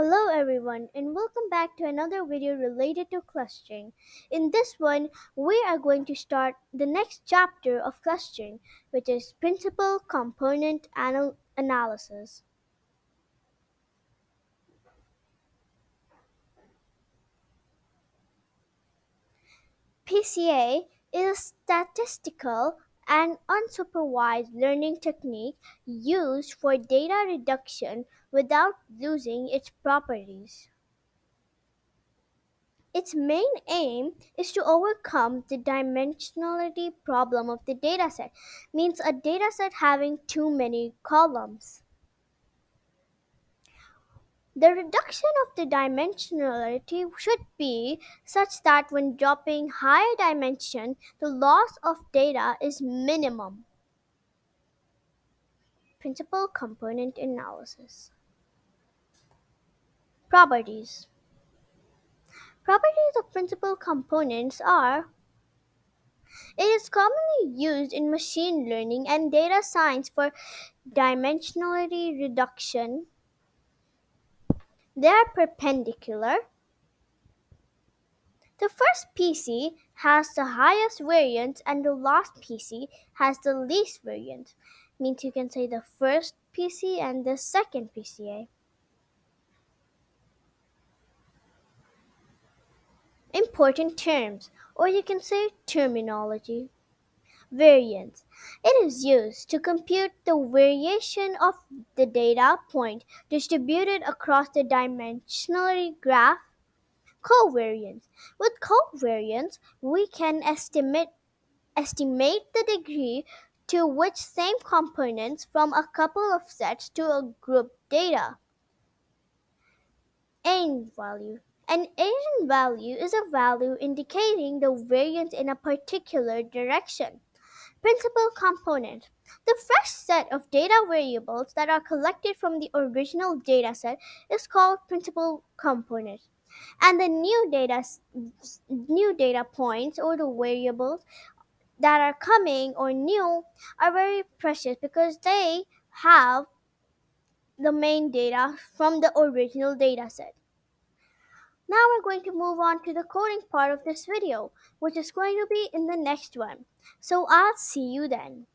Hello everyone and welcome back to another video related to clustering. In this one, we are going to start the next chapter of clustering, which is principal component analysis. PCA is a statistical and unsupervised learning technique used for data reduction without losing its properties. Its main aim is to overcome the dimensionality problem of the dataset, means a dataset having too many columns. The reduction of the dimensionality should be such that when dropping higher dimension, the loss of data is minimum. Principal component analysis. Properties. Properties of principal components are: it is commonly used in machine learning and data science for dimensionality reduction. They are perpendicular. The first PC has the highest variance and the last PC has the least variance. Means you can say the first PC and the second PCA. Important terms, or you can say terminology. Variance. It is used to compute the variation of the data point distributed across the dimensionality graph. Covariance. With covariance, we can estimate the degree to which same components from a couple of sets to a group data. Eigenvalue. An eigenvalue is a value indicating the variance in a particular direction. Principal component. The fresh set of data variables that are collected from the original dataset is called principal component. And the new data points or the variables that are coming or new are very precious because they have the main data from the original dataset. Now we're going to move on to the coding part of this video, which is going to be in the next one. So I'll see you then.